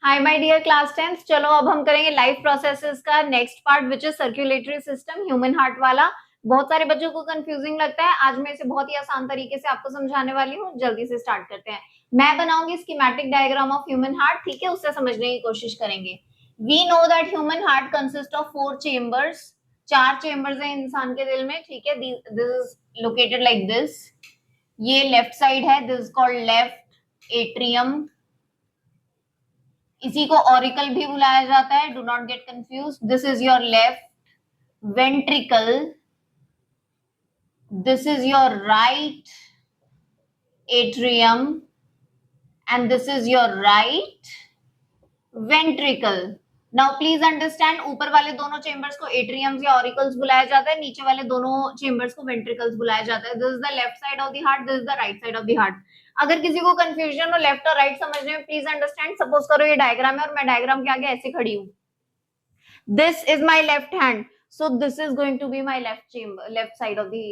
Hi my dear class 10th। चलो अब हम करेंगे लाइफ प्रोसेसेस का next part which is circulatory system, human heart वाला। बहुत सारे बच्चों को कंफ्यूजिंग लगता है। आज मैं इसे बहुत ही आसान तरीके से आपको समझाने वाली हूँ। जल्दी से स्टार्ट करते हैं। मैं बनाऊंगी schematic diagram of human heart, ठीक है? उससे समझने की कोशिश करेंगे। We know that human heart consist of 4 chambers. 4 chambers हैं इंसान के दिल में, ठीक है? This is located like this. ये लेफ्ट साइड है, दिस कॉल्ड लेफ्ट एट्रियम। इसी को ऑरिकल भी बुलाया जाता है, do not get confuse. This is your left ventricle, this is your right atrium and this is your right ventricle. Now please understand, ऊपर वाले दोनों चेंबर्स को एट्रियम्स या ऑरिकल्स बुलाया जाता है, नीचे वाले दोनों चेंबर्स को वेंट्रिकल्स बुलाया जाता है। This is the left side of the heart, this is the right side of the heart. अगर किसी को कंफ्यूजन हो लेफ्ट और राइट समझने में, प्लीज अंडरस्टैंड, सपोज करो ये डायग्राम है और मैं डायग्राम के आगे ऐसे खड़ी हूं। This is my left hand, so this is going to be my left side of the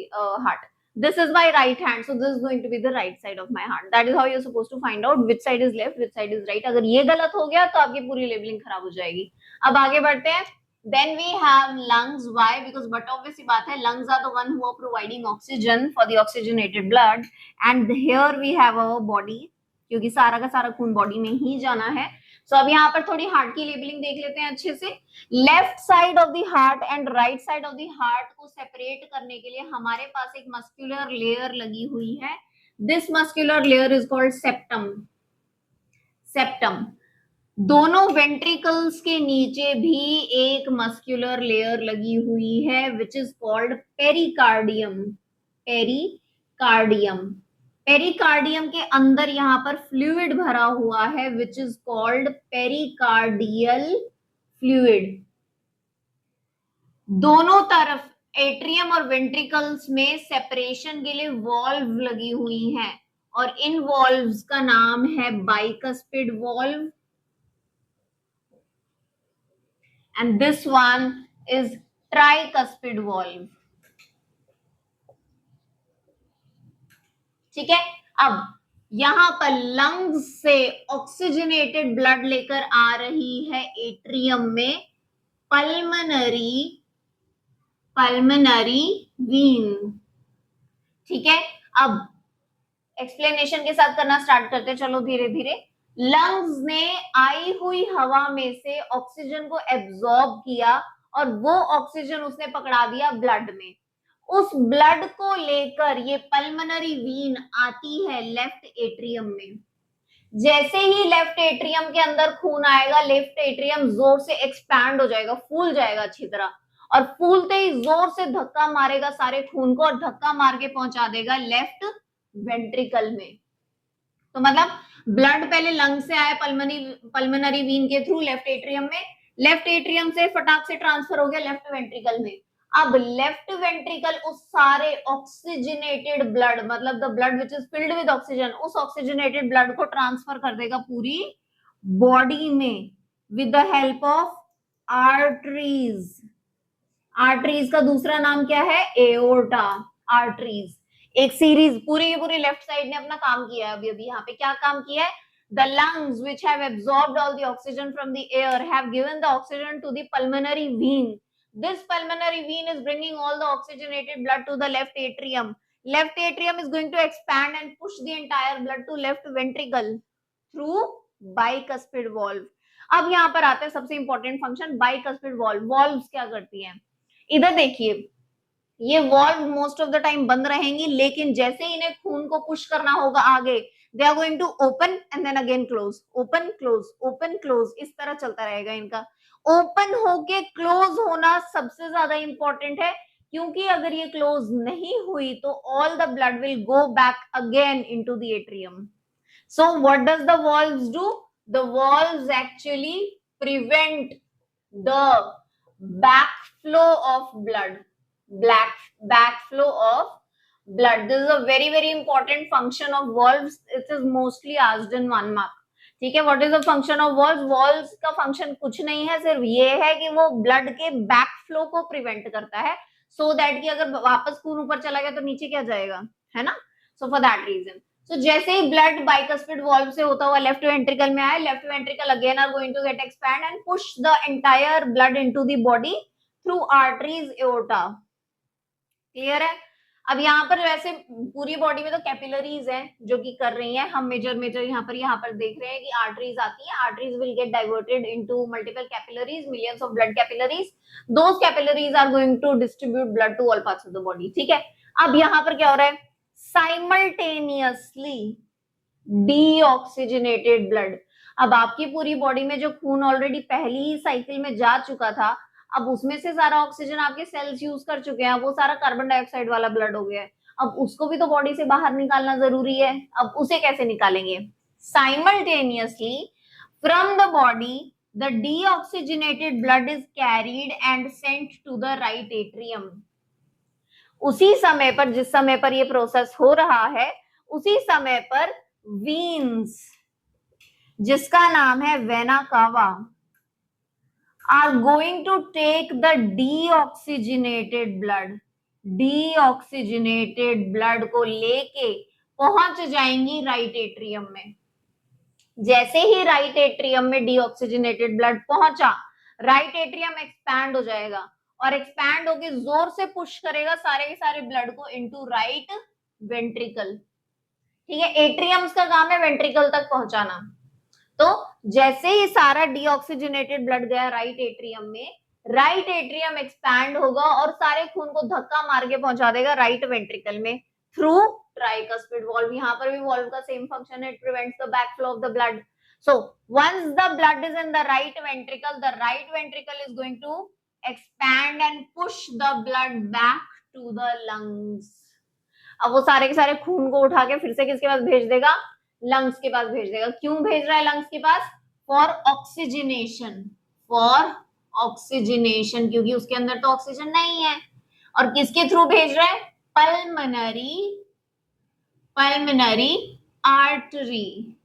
heart. This is my right hand, so this is going to be the right side of my heart. That is how you're supposed to find out which side is left, which side is right. अगर ये गलत हो गया तो आपकी पूरी labelling खराब हो जाएगी। अब आगे बढ़ते हैं। Then we have lungs. Why? Because but obviously बात है, lungs are the one who are providing oxygen for the oxygenated blood, and here we have our body, क्योंकि सारा का सारा खून बॉडी में ही जाना है। सो अब यहाँ पर थोड़ी हार्ट की लेबलिंग देख लेते हैं अच्छे से। Left side of the heart and right side of the heart को सेपरेट करने के लिए हमारे पास एक मस्कुलर लेयर लगी हुई है। This muscular layer is called septum. Septum. दोनों वेंट्रिकल्स के नीचे भी एक मस्कुलर लेयर लगी हुई है which is called pericardium. Pericardium. Pericardium के अंदर यहां पर फ्लूइड भरा हुआ है which is called pericardial fluid. दोनों तरफ एट्रियम और वेंट्रिकल्स में सेपरेशन के लिए वॉल्व लगी हुई हैं और इन वॉल्व्स का नाम है bicuspid valve and this one is tricuspid valve। ठीक है। अब यहां पर लंग्स से ऑक्सीजनेटेड ब्लड लेकर आ रही है एट्रियम में पल्मनरी वीन। ठीक है। अब एक्सप्लेनेशन के साथ करना स्टार्ट करते हैं, चलो धीरे धीरे। लंग्स ने आई हुई हवा में से ऑक्सीजन को एब्जॉर्ब किया और वो ऑक्सीजन उसने पकड़ा दिया ब्लड में। उस ब्लड को लेकर ये पल्मनरी वीन आती है लेफ्ट एट्रियम में। जैसे ही लेफ्ट एट्रियम के अंदर खून आएगा, लेफ्ट एट्रियम जोर से एक्सपैंड हो जाएगा, फूल जाएगा अच्छी तरह, और फूलते ही जोर से धक्का मारेगा सारे खून को और धक्का मार के पहुंचा देगा लेफ्ट वेंट्रिकल में। तो मतलब ब्लड पहले लंग से आया पल्मनरी वीन के थ्रू लेफ्ट एट्रियम में, लेफ्ट एट्रियम से फटाक से ट्रांसफर हो गया लेफ्ट वेंट्रिकल में। अब लेफ्ट वेंट्रिकल उस सारे ऑक्सीजनेटेड ब्लड, मतलब the blood which is filled with oxygen, उस ऑक्सीजनेटेड ब्लड को ट्रांसफर कर देगा पूरी बॉडी में with the help of arteries. Arteries का दूसरा नाम क्या है? एओर्टा। आर्टरीज एक सीरीज पूरी की पूरी लेफ्ट साइड ने अपना काम किया है। अभी यहाँ पे क्या काम किया है? The lungs which have absorbed all the oxygen from the air have given the oxygen to the pulmonary vein. This pulmonary vein is bringing all the oxygenated blood to the left atrium. Left atrium is going to expand and push the entire blood to left ventricle through bicuspid valve. अब यहाँ पर आता है सबसे important function, bicuspid valve। Valves क्या करती हैं? इधर देखिए, ये valve most of the time बंद रहेंगी, लेकिन जैसे इन्हें खून को पुश करना होगा आगे, they are going to open and then again close, open close, open close, इस तरह चलता रहेगा इनका। ओपन होके क्लोज होना सबसे ज्यादा इंपॉर्टेंट है, क्योंकि अगर ये क्लोज नहीं हुई तो all the blood will go back again into the atrium. So what does the valves do? The valves actually prevent the backflow of blood, backflow of blood. This is a very important function of valves. It is mostly asked in 1 mark. ठीक है। What is the function of valves? Valves का function कुछ नहीं है, सिर्फ ये है कि वो ब्लड के बैक फ्लो को प्रिवेंट करता है, सो दैट कि अगर वापस खून ऊपर चला गया तो नीचे क्या जाएगा, है ना? So for that reason. So, जैसे ही ब्लड बाइकस्पिड वॉल्व से होता हुआ लेफ्ट वेंट्रिकल में आए, left ventricle again are going to get expand and push the entire blood into the body through arteries aorta. Clear है? अब यहाँ पर वैसे पूरी बॉडी में तो कैपिलरीज हैं जो कि कर रही हैं, हम मेजर यहाँ पर देख रहे हैं कि आर्टरीज आती हैं, arteries will get diverted into multiple capillaries, millions of blood capillaries, those capillaries are going to distribute blood to all parts of the body. ठीक है, अब यहाँ पर क्या हो रहा है, साइमल्टेनियसली डीऑक्सीजनेटेड ब्लड। अब आपकी पूरी बॉडी में जो खून ऑलरेडी पहली ही साइकिल में जा चुका था, अब उसमें से सारा ऑक्सीजन आपके सेल्स यूज कर चुके हैं, वो सारा कार्बन डाइऑक्साइड वाला ब्लड हो गया है, अब उसको भी तो बॉडी से बाहर निकालना जरूरी है। अब उसे कैसे निकालेंगे? Simultaneously from the body the deoxygenated blood is carried and sent to the right atrium. उसी समय पर, जिस समय पर ये प्रोसेस हो रहा है, उसी समय पर वीन्स, जिसका नाम है vena cava, are going to take the deoxygenated blood को लेके पहुंच जाएंगी राइट एट्रियम में। जैसे ही राइट एट्रियम में डीऑक्सीजनेटेड ब्लड पहुंचा, राइट एट्रियम एक्सपैंड हो जाएगा और एक्सपैंड होके जोर से पुश करेगा सारे के सारे ब्लड को इनटू राइट वेंट्रिकल। ठीक है, एट्रियम्स का काम है वेंट्रिकल तक पहुंचाना। तो जैसे ही सारा डीऑक्सीजनेटेड ब्लड गया राइट एट्रियम में, राइट एट्रियम एक्सपैंड होगा और सारे खून को धक्का मार के पहुंचा देगा राइट वेंट्रिकल में थ्रू ट्राइकस्पिड वॉल्व। यहाँ पर भी वॉल्व का सेम फंक्शन है, it prevents the backflow of the blood. So once the blood is in the right ventricle is going to expand and push the blood back to the lungs. अब वो सारे के सारे खून को उठा के फिर से किसके पास भेज देगा? लंग्स के पास भेज देगा। क्यों भेज रहा है लंग्स के पास? फॉर ऑक्सीजनेशन, क्योंकि उसके अंदर तो ऑक्सीजन नहीं है। और किसके थ्रू भेज रहा है? Pulmonary artery.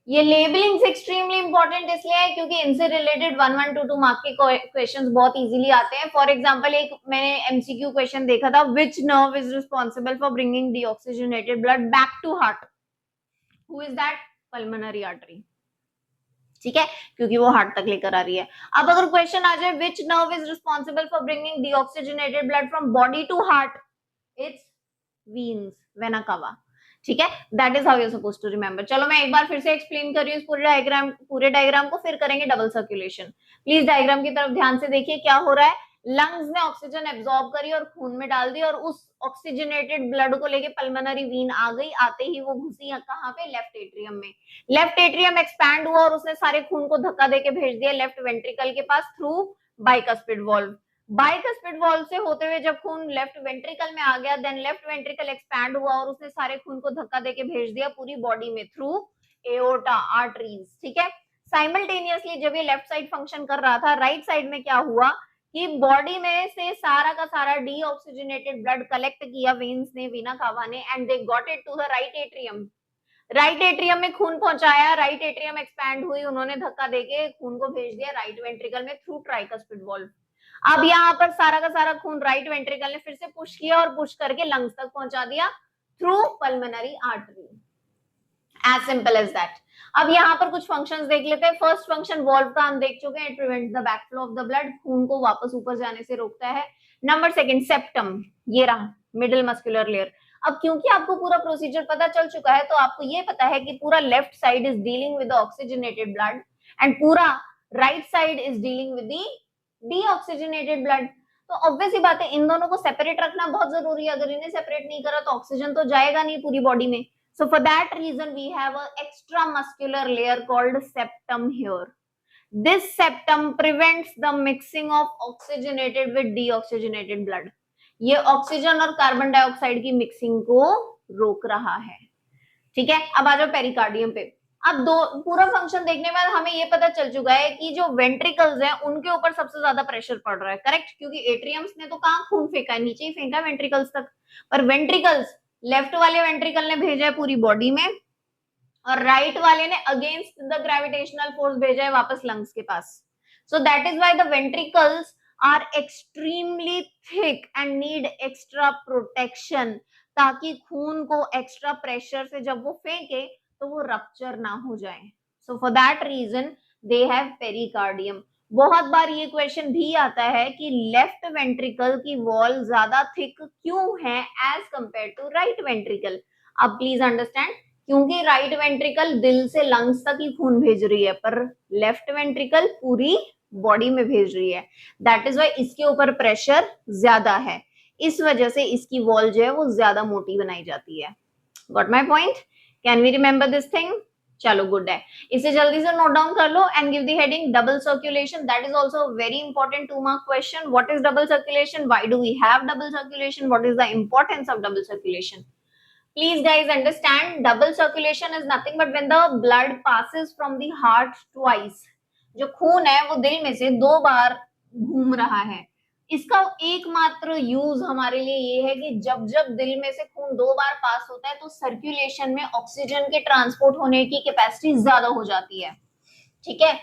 ये लेबलिंग एक्सट्रीमली इंपॉर्टेंट इसलिए है क्योंकि इनसे रिलेटेड 1, 1, 2, 2 मार्क के क्वेश्चंस बहुत इजीली आते हैं। फॉर एग्जांपल एक मैंने एमसीक्यू क्वेश्चन देखा था, which nerve is responsible for bringing deoxygenated blood back to heart? Who is that? Pulmonary artery. ठीक है, क्योंकि वो हार्ट तक लेकर आ रही है। अब अगर क्वेश्चन आ जाए which nerve is responsible for bringing deoxygenated blood from body to heart? It's veins, vena cava. ठीक है, that is how you suppose to remember. चलो मैं एक बार फिर से एक्सप्लेन कर रही हूँ पूरे डायग्राम को, फिर करेंगे डबल सर्कुलेशन। प्लीज डायग्राम की तरफ ध्यान से देखिए क्या हो रहा है। लंग्स ने ऑक्सीजन एब्जॉर्ब करी और खून में डाल दी और उस ऑक्सीजनेटेड ब्लड को लेके पल्मोनरी वीन आ गई। आते ही वो घुसी कहाँ पे? लेफ्ट एट्रियम में। लेफ्ट एट्रियम एक्सपैंड हुआ और उसने सारे खून को धक्का देके भेज दिया लेफ्ट वेंट्रिकल के pass through bicuspid valve. Bicuspid valve से होते हुए जब खून लेफ्ट वेंट्रिकल में आ गया, देन लेफ्ट वेंट्रिकल एक्सपैंड हुआ और उसने सारे खून को धक्का देके भेज दिया पूरी बॉडी में थ्रू एओर्टा, आर्टरीज। ठीक है, साइमल्टेनियसली जब ये लेफ्ट साइड फंक्शन कर रहा था, राइट साइड में क्या हुआ कि बॉडी में से सारा का सारा डीऑक्सीजनेटेड ब्लड कलेक्ट किया वेन्स ने, वीना कावा ने, and they got it to the right atrium. Right atrium में खून पहुंचाया, राइट एट्रियम एक्सपैंड हुई, उन्होंने धक्का देके खून को भेज दिया राइट वेंट्रिकल में थ्रू ट्राइकस्पिड वॉल्व। अब यहाँ पर सारा का सारा खून राइट वेंट्रिकल ने फिर से पुश किया और पुश करके लंग्स तक पहुंचा दिया through pulmonary artery. As simple as that. अब यहाँ पर कुछ फंक्शंस देख लेते हैं। फर्स्ट फंक्शन वॉल्व का हम देख चुके हैं, it prevents the backflow of the blood, खून को वापस ऊपर जाने से रोकता है। नंबर सेकंड, सेप्टम, ये रहा मिडिल मस्कुलर लेयर। अब क्योंकि आपको पूरा प्रोसीजर पता चल चुका है तो आपको ये पता है कि पूरा left side is dealing with oxygenated blood and पूरा right side is dealing with the deoxygenated blood. तो ऑब्वियस ही बात है, इन दोनों को सेपरेट रखना बहुत जरूरी है। अगर इन्हें सेपरेट नहीं करा तो ऑक्सीजन तो जाएगा नहीं पूरी बॉडी में। So for that reason we have a extramuscular layer called septum here. This septum prevents the mixing of oxygenated with deoxygenated blood. ये ऑक्सीजन और कार्बन डाइऑक्साइड की मिक्सिंग को रोक रहा है। ठीक है, अब आ जाओ पेरिकार्डियम पे। अब पूरा फंक्शन देखने के बाद हमें ये पता चल चुका है कि जो वेंट्रिकल्स हैं उनके ऊपर सबसे ज्यादा प्रेशर पड़ रहा है, करेक्ट? क्योंकि एट्रियम्स ने तो कहाँ खून फेंका है, नीचे ही फेंका वेंट्रिकल्स तक, पर वेंट्रिकल्स, लेफ्ट वाले वेंट्रिकल ने भेजा है पूरी बॉडी में और राइट वाले ने अगेंस्ट द ग्रेविटेशनल फोर्स भेजा है वापस लंग्स के पास। So that is why the ventricles are extremely thick and need extra protection, ताकि खून को एक्स्ट्रा प्रेशर से जब वो फेंके तो वो रप्चर ना हो जाए. So for that reason they have pericardium. बहुत बार ये क्वेश्चन भी आता है कि लेफ्ट वेंट्रिकल की वॉल ज्यादा थिक क्यों है as compare to right ventricle. अब प्लीज अंडरस्टैंड, क्योंकि राइट वेंट्रिकल दिल से लंग्स तक ही खून भेज रही है, पर लेफ्ट वेंट्रिकल पूरी बॉडी में भेज रही है. दैट इज वाई इसके ऊपर प्रेशर ज्यादा है, इस वजह से इसकी वॉल जो है वो ज्यादा मोटी बनाई जाती है. Got my point? Can we remember this thing? चलो गुड है. इसे जल्दी से नोट डाउन कर लो and give the heading double circulation. That is also very important 2 mark question. What is double circulation? Why do we have double circulation? What is the importance of double circulation? Please guys understand, double circulation is nothing but when the blood passes from the heart twice. जो खून है वो दिल में से 2 बार घूम रहा है. इसका एकमात्र यूज हमारे लिए ये है कि जब जब दिल में से खून 2 बार पास होता है तो सर्कुलेशन में ऑक्सीजन के ट्रांसपोर्ट होने की कैपेसिटी ज्यादा हो जाती है. ठीक है,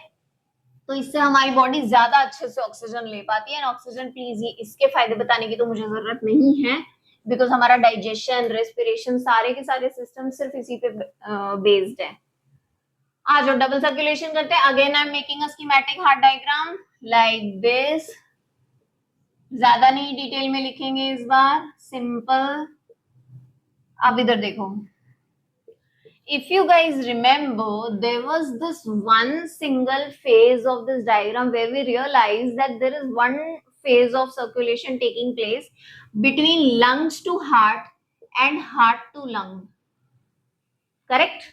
तो इससे हमारी बॉडी ज्यादा अच्छे से ऑक्सीजन ले पाती है. ऑक्सीजन प्लीज, ये इसके फायदे बताने की तो मुझे जरूरत नहीं है, बिकॉज हमारा डाइजेशन, रेस्पिरेशन, सारे के सारे सिस्टम सिर्फ इसी पे बेस्ड है. आज जो डबल सर्कुलेशन करते हैं, again I am making a schematic heart diagram like this. ज्यादा नहीं डिटेल में लिखेंगे इस बार, सिंपल. अब इधर देखो, if you guys remember, there was this one single phase of this diagram where we realized that there is one phase of circulation taking place between lungs to heart and heart to lung. Correct?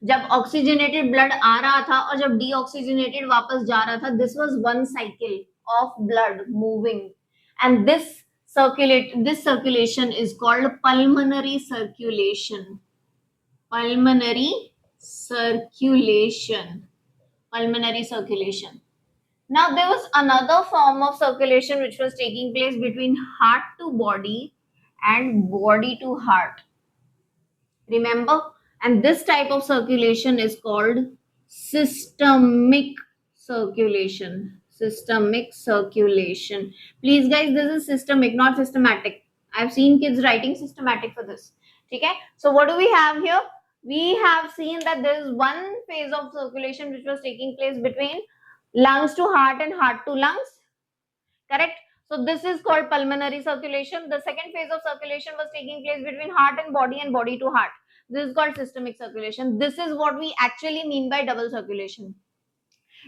जब oxygenated blood आ रहा था और जब deoxygenated वापस जा रहा था, this was one cycle of blood moving, and this circulation is called pulmonary circulation. Pulmonary circulation. Now there was another form of circulation which was taking place between heart to body and body to heart. Remember? And this type of circulation is called systemic circulation. Systemic circulation. Please guys, this is systemic, not systematic. I've seen kids writing systematic for this. Okay? So what do we have here? We have seen that there is one phase of circulation which was taking place between lungs to heart and heart to lungs. Correct? So this is called pulmonary circulation. The second phase of circulation was taking place between heart and body to heart. This is called systemic circulation. This is what we actually mean by double circulation.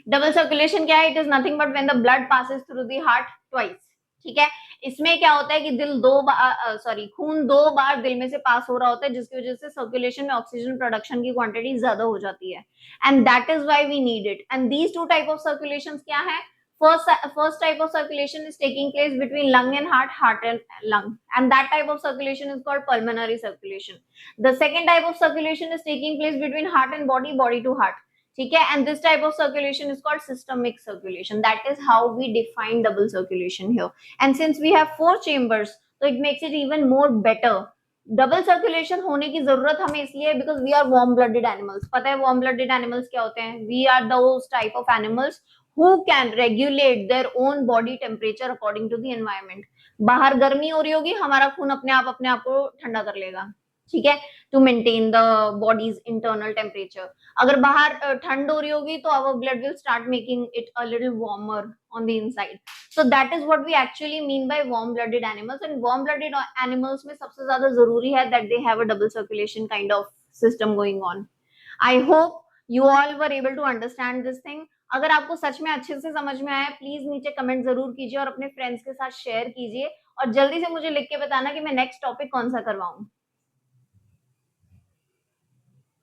Double circulation क्या है? It is nothing but when the blood passes through the heart twice. ठीक है, इसमें क्या होता है कि खून 2 बार दिल में से पास हो रहा होता है, जिसकी वजह से सर्कुलेशन में ऑक्सीजन प्रोडक्शन की क्वांटिटी ज्यादा हो जाती है. And that is why we need it. And these 2 type of circulations क्या है? First type of circulation is taking place between lung and heart and lung, and that type of circulation is called pulmonary circulation. The second type of circulation is taking place between heart and body to heart. ठीक है, and this type of circulation is called systemic circulation. That is how we define double circulation here. And since we have 4 chambers, so it makes it even more better. Double circulation होने की जरूरत हमें इसलिए है because we are warm blooded animals. पता है warm blooded animals क्या होते हैं? We are those type of animals who can regulate their own body temperature according to the environment. बाहर गर्मी हो रही होगी, हमारा खून अपने आप को ठंडा कर लेगा. ठीक है, to maintain the body's internal temperature. अगर बाहर ठंड हो रही होगी तो our blood will start making it a little warmer on the inside. So that is what we actually mean by warm blooded animals. And warm blooded animals में सबसे ज्यादा जरूरी है that they have a double circulation kind of system going on. I hope you all were able to understand this thing. अगर आपको सच में अच्छे से समझ में आया, प्लीज नीचे कमेंट जरूर कीजिए और अपने फ्रेंड्स के साथ शेयर कीजिए, और जल्दी से मुझे लिख के बताना कि मैं नेक्स्ट टॉपिक कौन सा करवाऊं.